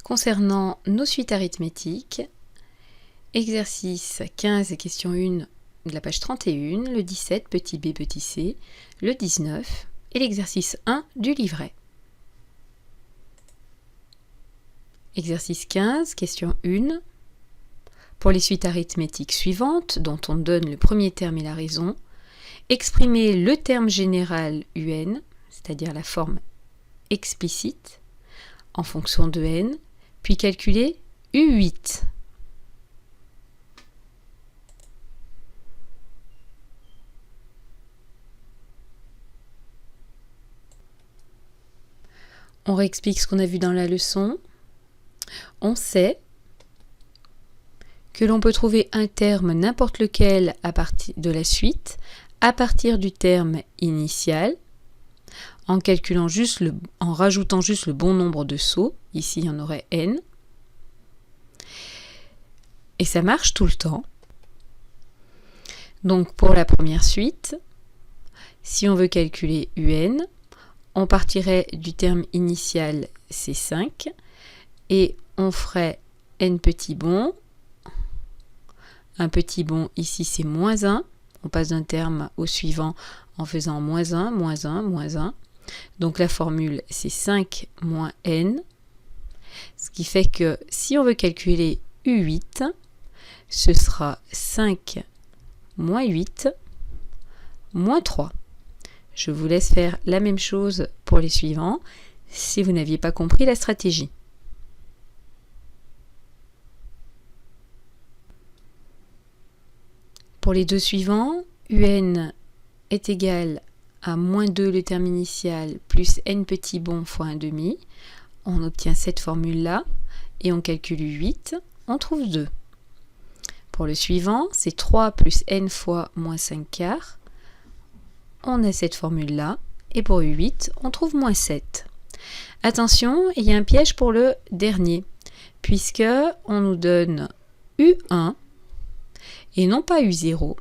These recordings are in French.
Concernant nos suites arithmétiques, exercice 15 et question 1 de la page 31, le 17, petit b, petit c, le 19 et l'exercice 1 du livret. Exercice 15, question 1. Pour les suites arithmétiques suivantes, dont on donne le premier terme et la raison, exprimez le terme général UN, c'est-à-dire la forme explicite, en fonction de n, puis calculez U8. On réexplique ce qu'on a vu dans la leçon. On sait que l'on peut trouver un terme n'importe lequel à partir de la suite, à partir du terme initial, en calculant en rajoutant juste le bon nombre de sauts. Ici, il y en aurait n. Et ça marche tout le temps. Donc, pour la première suite, si on veut calculer UN, on partirait du terme initial C5 et on ferait n petits bons. Un petit bond ici, c'est moins 1. On passe d'un terme au suivant en faisant moins 1, moins 1, moins 1. Donc la formule, c'est 5 moins n. Ce qui fait que si on veut calculer U8, ce sera 5 moins 8 moins 3. Je vous laisse faire la même chose pour les suivants, si vous n'aviez pas compris la stratégie. Pour les deux suivants, UN est égal à moins 2 le terme initial plus n petit bond fois 1 demi. On obtient cette formule-là et on calcule 8, on trouve 2. Pour le suivant, c'est 3 plus n fois moins 5 quarts. On a cette formule-là et pour 8, on trouve moins 7. Attention, il y a un piège pour le dernier, puisque on nous donne U1 et non pas U0.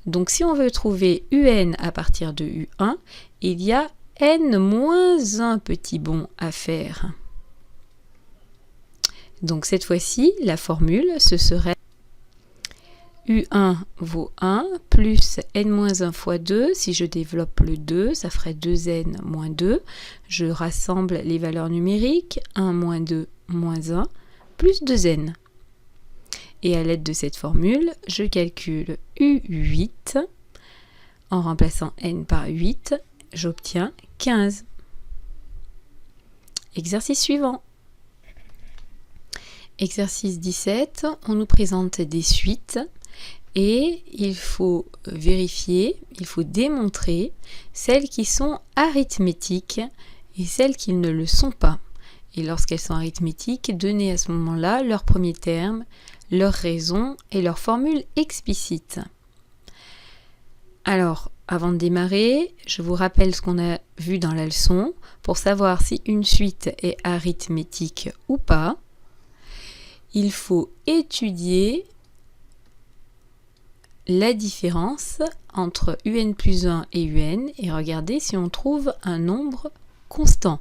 Donc si on veut trouver UN à partir de U1, il y a n moins 1 petit bond à faire. Donc cette fois-ci, la formule, ce serait U1 vaut 1 plus n-1 fois 2. Si je développe le 2, ça ferait 2n moins 2. Je rassemble les valeurs numériques, 1 moins 2 moins 1, plus 2n. Et à l'aide de cette formule, je calcule U8. En remplaçant n par 8, j'obtiens 15. Exercice suivant. Exercice 17, on nous présente des suites et il faut vérifier, il faut démontrer celles qui sont arithmétiques et celles qui ne le sont pas. Et lorsqu'elles sont arithmétiques, donnez à ce moment-là leur premier terme, leur raison et leur formule explicite. Alors, avant de démarrer, je vous rappelle ce qu'on a vu dans la leçon pour savoir si une suite est arithmétique ou pas. Il faut étudier la différence entre UN plus 1 et UN et regarder si on trouve un nombre constant.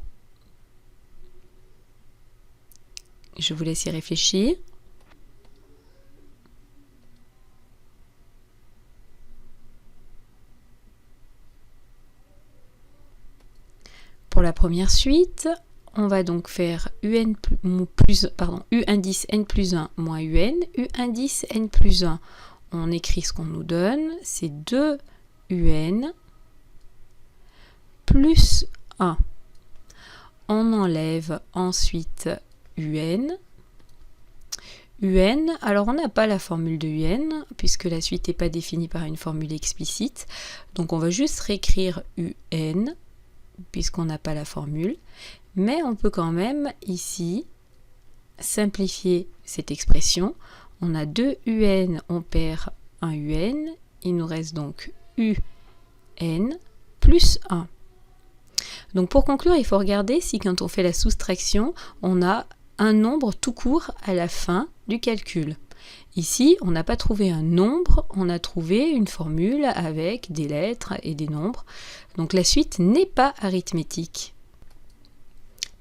Je vous laisse y réfléchir. Pour la première suite, on va donc faire U indice n plus 1 moins UN, U indice n plus 1. On écrit ce qu'on nous donne, c'est 2 UN plus 1. On enlève ensuite UN. UN, alors on n'a pas la formule de UN, puisque la suite n'est pas définie par une formule explicite. Donc on va juste réécrire UN, puisqu'on n'a pas la formule. Mais on peut quand même ici simplifier cette expression. On a 2 UN, on perd un UN. Il nous reste donc UN plus 1. Donc pour conclure, il faut regarder si quand on fait la soustraction, on a un nombre tout court à la fin du calcul. Ici, on n'a pas trouvé un nombre, on a trouvé une formule avec des lettres et des nombres. Donc la suite n'est pas arithmétique.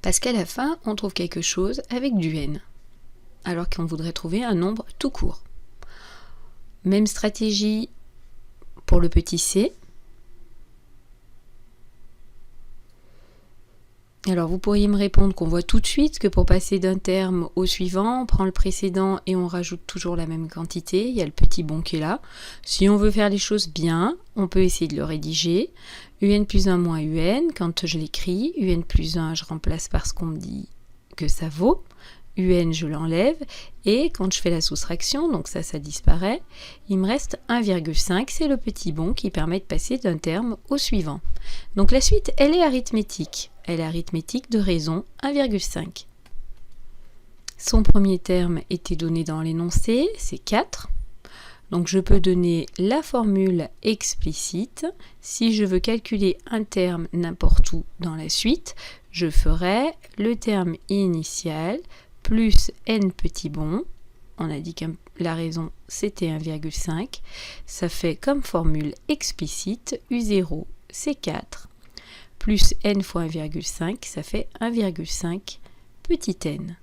Parce qu'à la fin, on trouve quelque chose avec du n, alors qu'on voudrait trouver un nombre tout court. Même stratégie pour le petit c. Alors vous pourriez me répondre qu'on voit tout de suite que pour passer d'un terme au suivant, on prend le précédent et on rajoute toujours la même quantité. Il y a le petit bon qui est là. Si on veut faire les choses bien, on peut essayer de le rédiger. Un plus 1 moins un, quand je l'écris, un plus 1, je remplace par ce qu'on me dit que ça vaut. Un, je l'enlève. Et quand je fais la soustraction, donc ça disparaît, il me reste 1,5. C'est le petit bon qui permet de passer d'un terme au suivant. Donc la suite, elle est arithmétique. Elle est arithmétique de raison 1,5. Son premier terme était donné dans l'énoncé, c'est 4. Donc je peux donner la formule explicite. Si je veux calculer un terme n'importe où dans la suite, je ferai le terme initial plus n petit bon. On a dit que la raison c'était 1,5. Ça fait comme formule explicite U0 c'est 4 plus n fois 1,5, ça fait 1,5 petit n.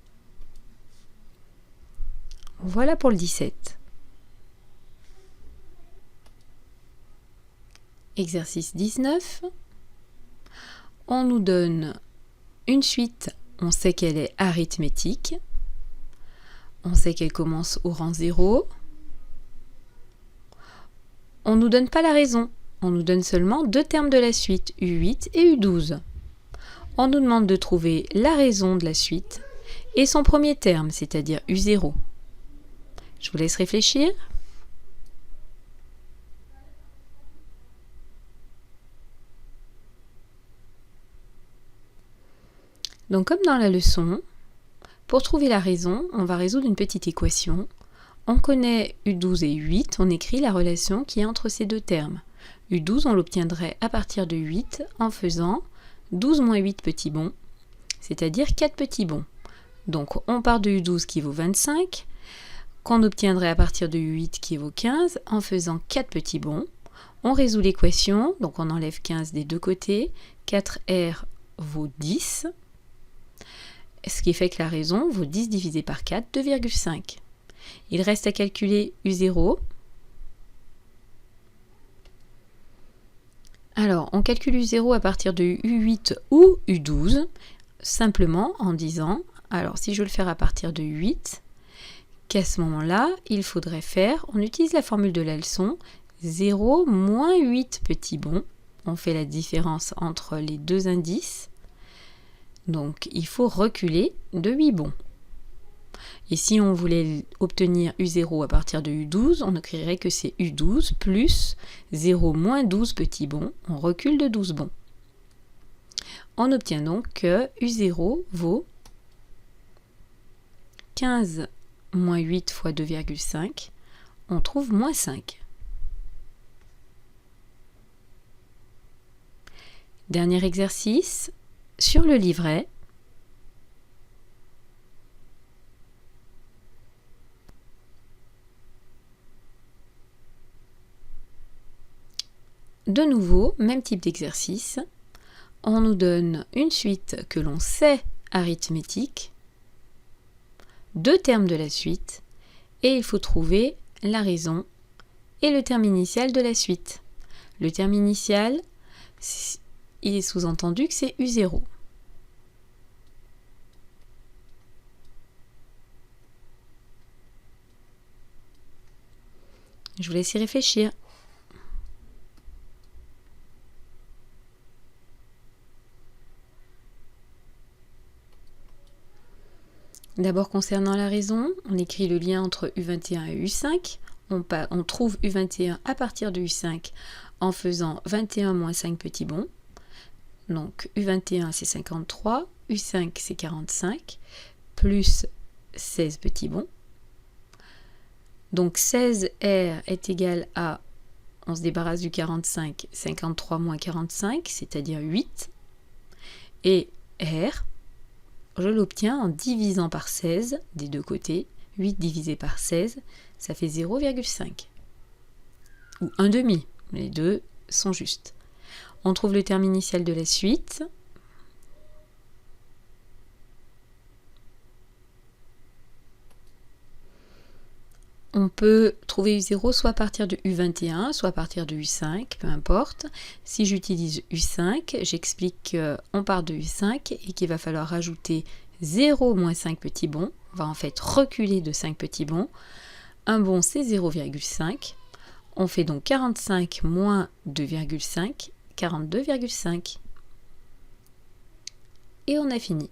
Voilà pour le 17. Exercice 19. On nous donne une suite, on sait qu'elle est arithmétique, on sait qu'elle commence au rang 0. On ne nous donne pas la raison. On nous donne seulement deux termes de la suite, U8 et U12. On nous demande de trouver la raison de la suite et son premier terme, c'est-à-dire U0. Je vous laisse réfléchir. Donc comme dans la leçon, pour trouver la raison, on va résoudre une petite équation. On connaît U12 et U8, on écrit la relation qui est entre ces deux termes. U12, on l'obtiendrait à partir de 8 en faisant 12 moins 8 petits bons, c'est-à-dire 4 petits bons. Donc on part de U12 qui vaut 25, qu'on obtiendrait à partir de U8 qui vaut 15 en faisant 4 petits bons. On résout l'équation, donc on enlève 15 des deux côtés, 4R vaut 10, ce qui fait que la raison vaut 10 divisé par 4, 2,5. Il reste à calculer U0. Alors, on calcule U0 à partir de U8 ou U12, simplement en disant, alors si je veux le faire à partir de U8, qu'à ce moment-là, il faudrait faire, on utilise la formule de la leçon, 0 moins 8 petits bons. On fait la différence entre les deux indices. Donc, il faut reculer de 8 bons. Et si on voulait obtenir U0 à partir de U12, on écrirait que c'est U12 plus 0 moins 12 petits bons. On recule de 12 bons. On obtient donc que U0 vaut 15 moins 8 fois 2,5. On trouve moins 5. Dernier exercice, sur le livret. De nouveau, même type d'exercice, on nous donne une suite que l'on sait arithmétique, deux termes de la suite, et il faut trouver la raison et le terme initial de la suite. Le terme initial, il est sous-entendu que c'est U0. Je vous laisse y réfléchir. D'abord, concernant la raison, on écrit le lien entre U21 et U5. On trouve U21 à partir de U5 en faisant 21 moins 5 petits bons. Donc U21 c'est 53, U5 c'est 45, plus 16 petits bons. Donc 16R est égal à, on se débarrasse du 45, 53 moins 45, c'est-à-dire 8. Et R, je l'obtiens en divisant par 16 des deux côtés. 8 divisé par 16, ça fait 0,5. Ou 1,5. Les deux sont justes. On trouve le terme initial de la suite. On peut trouver U0 soit à partir de U21, soit à partir de U5, peu importe. Si j'utilise U5, j'explique qu'on part de U5 et qu'il va falloir rajouter 0 moins 5 petits bonds. On va en fait reculer de 5 petits bonds. Un bond, c'est 0,5. On fait donc 45 moins 2,5, 42,5. Et on a fini.